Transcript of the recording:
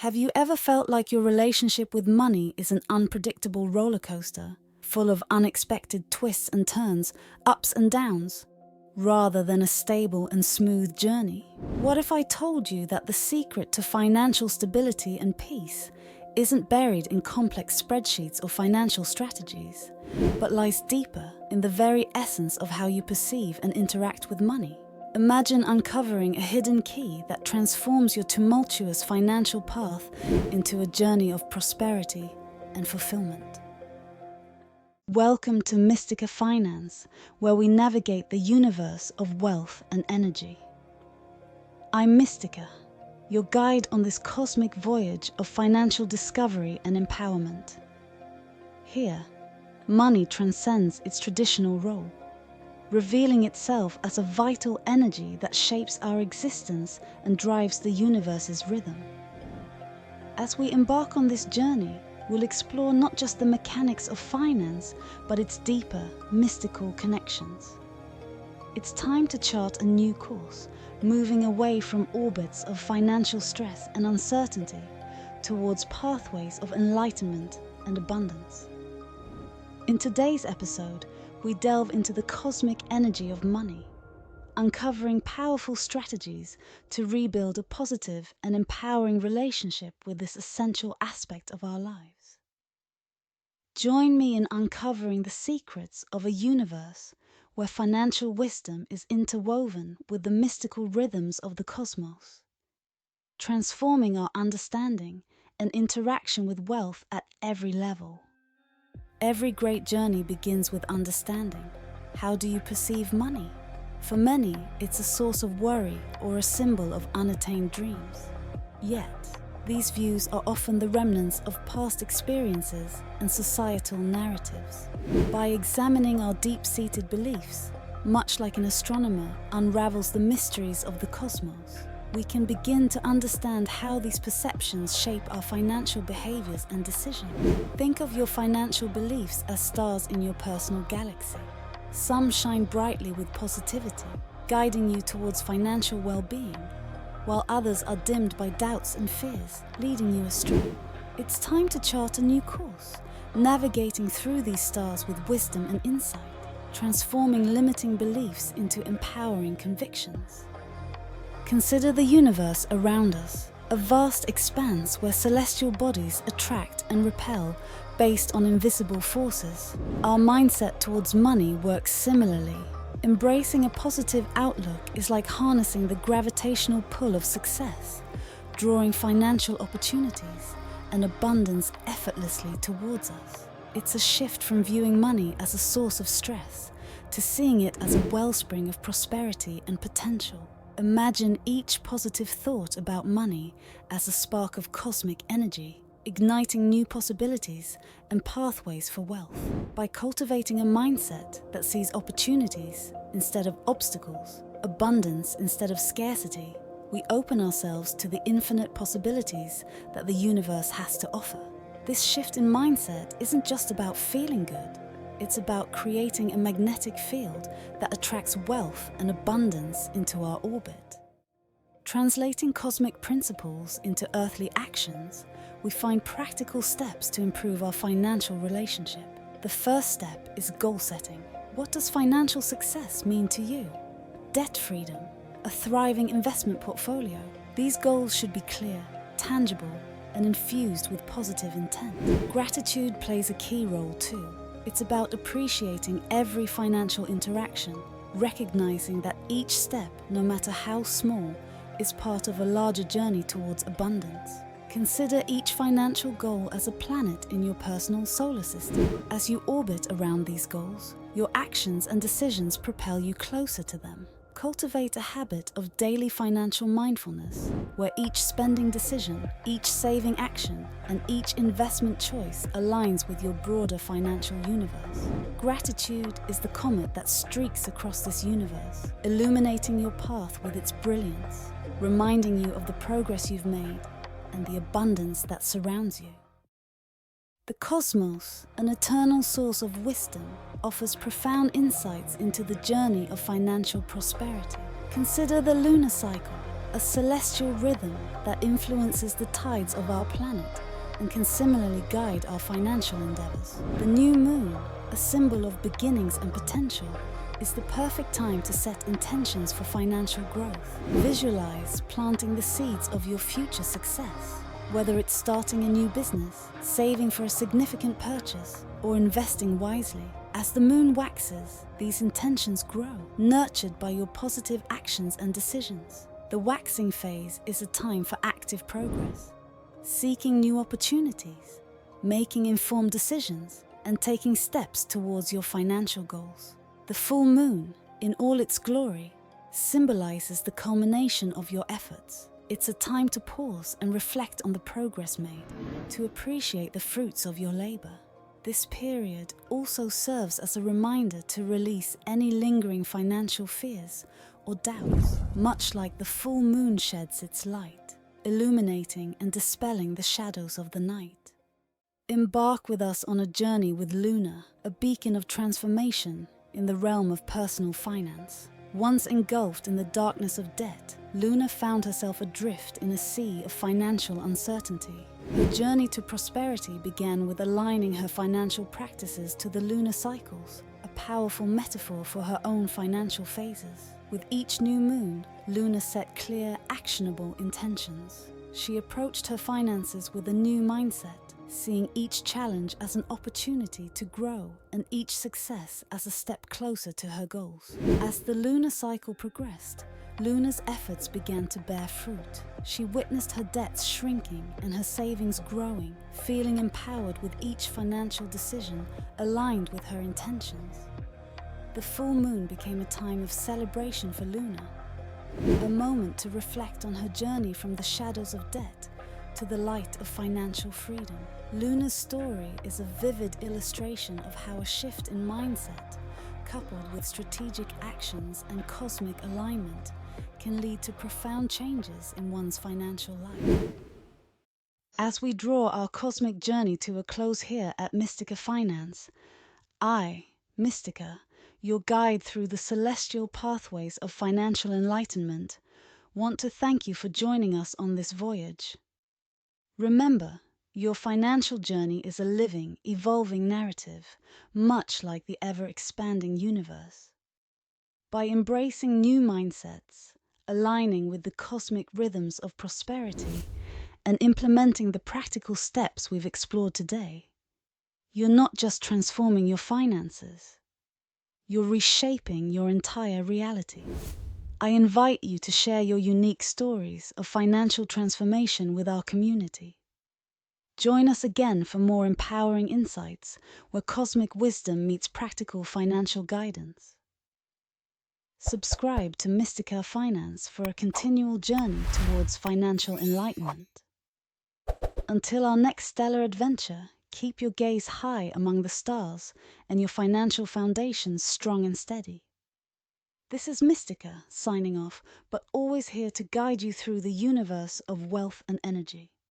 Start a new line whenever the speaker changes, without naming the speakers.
Have you ever felt like your relationship with money is an unpredictable roller coaster, full of unexpected twists and turns, ups and downs, rather than a stable and smooth journey? What if I told you that the secret to financial stability and peace isn't buried in complex spreadsheets or financial strategies, but lies deeper in the very essence of how you perceive and interact with money? Imagine uncovering a hidden key that transforms your tumultuous financial path into a journey of prosperity and fulfillment. Welcome to Mystica Finance, where we navigate the universe of wealth and energy. I'm Mystica, your guide on this cosmic voyage of financial discovery and empowerment. Here, money transcends its traditional role, revealing itself as a vital energy that shapes our existence and drives the universe's rhythm. As we embark on this journey, we'll explore not just the mechanics of finance, but its deeper, mystical connections. It's time to chart a new course, moving away from orbits of financial stress and uncertainty towards pathways of enlightenment and abundance. In today's episode, we delve into the cosmic energy of money, uncovering powerful strategies to rebuild a positive and empowering relationship with this essential aspect of our lives. Join me in uncovering the secrets of a universe where financial wisdom is interwoven with the mystical rhythms of the cosmos, transforming our understanding and interaction with wealth at every level. Every great journey begins with understanding. How do you perceive money? For many, it's a source of worry or a symbol of unattained dreams. Yet, these views are often the remnants of past experiences and societal narratives. By examining our deep-seated beliefs, much like an astronomer unravels the mysteries of the cosmos, we can begin to understand how these perceptions shape our financial behaviors and decisions. Think of your financial beliefs as stars in your personal galaxy. Some shine brightly with positivity, guiding you towards financial well-being, while others are dimmed by doubts and fears, leading you astray. It's time to chart a new course, navigating through these stars with wisdom and insight, transforming limiting beliefs into empowering convictions. Consider the universe around us, a vast expanse where celestial bodies attract and repel based on invisible forces. Our mindset towards money works similarly. Embracing a positive outlook is like harnessing the gravitational pull of success, drawing financial opportunities and abundance effortlessly towards us. It's a shift from viewing money as a source of stress to seeing it as a wellspring of prosperity and potential. Imagine each positive thought about money as a spark of cosmic energy, igniting new possibilities and pathways for wealth. By cultivating a mindset that sees opportunities instead of obstacles, abundance instead of scarcity, we open ourselves to the infinite possibilities that the universe has to offer. This shift in mindset isn't just about feeling good. It's about creating a magnetic field that attracts wealth and abundance into our orbit. Translating cosmic principles into earthly actions, we find practical steps to improve our financial relationship. The first step is goal setting. What does financial success mean to you? Debt freedom, a thriving investment portfolio. These goals should be clear, tangible, and infused with positive intent. Gratitude plays a key role too. It's about appreciating every financial interaction, recognizing that each step, no matter how small, is part of a larger journey towards abundance. Consider each financial goal as a planet in your personal solar system. As you orbit around these goals, your actions and decisions propel you closer to them. Cultivate a habit of daily financial mindfulness, where each spending decision, each saving action, and each investment choice aligns with your broader financial universe. Gratitude is the comet that streaks across this universe, illuminating your path with its brilliance, reminding you of the progress you've made and the abundance that surrounds you. The cosmos, an eternal source of wisdom, offers profound insights into the journey of financial prosperity. Consider the lunar cycle, a celestial rhythm that influences the tides of our planet and can similarly guide our financial endeavors. The new moon, a symbol of beginnings and potential, is the perfect time to set intentions for financial growth. Visualize planting the seeds of your future success, whether it's starting a new business, saving for a significant purchase, or investing wisely. As the moon waxes, these intentions grow, nurtured by your positive actions and decisions. The waxing phase is a time for active progress, seeking new opportunities, making informed decisions, and taking steps towards your financial goals. The full moon, in all its glory, symbolizes the culmination of your efforts. It's a time to pause and reflect on the progress made, to appreciate the fruits of your labor. This period also serves as a reminder to release any lingering financial fears or doubts, much like the full moon sheds its light, illuminating and dispelling the shadows of the night. Embark with us on a journey with Luna, a beacon of transformation in the realm of personal finance. Once engulfed in the darkness of debt, Luna found herself adrift in a sea of financial uncertainty. Her journey to prosperity began with aligning her financial practices to the lunar cycles, a powerful metaphor for her own financial phases. With each new moon, Luna set clear, actionable intentions. She approached her finances with a new mindset, seeing each challenge as an opportunity to grow and each success as a step closer to her goals. As the lunar cycle progressed, Luna's efforts began to bear fruit. She witnessed her debts shrinking and her savings growing, feeling empowered with each financial decision aligned with her intentions. The full moon became a time of celebration for Luna, a moment to reflect on her journey from the shadows of debt to the light of financial freedom. Luna's story is a vivid illustration of how a shift in mindset, coupled with strategic actions and cosmic alignment, can lead to profound changes in one's financial life. As we draw our cosmic journey to a close here at Mystica Finance, I, Mystica, your guide through the celestial pathways of financial enlightenment, want to thank you for joining us on this voyage. Remember, your financial journey is a living, evolving narrative, much like the ever-expanding universe. By embracing new mindsets, aligning with the cosmic rhythms of prosperity, and implementing the practical steps we've explored today, you're not just transforming your finances, you're reshaping your entire reality. I invite you to share your unique stories of financial transformation with our community. Join us again for more empowering insights where cosmic wisdom meets practical financial guidance. Subscribe to Mystica Finance for a continual journey towards financial enlightenment. Until our next stellar adventure, keep your gaze high among the stars and your financial foundations strong and steady. This is Mystica signing off, but always here to guide you through the universe of wealth and energy.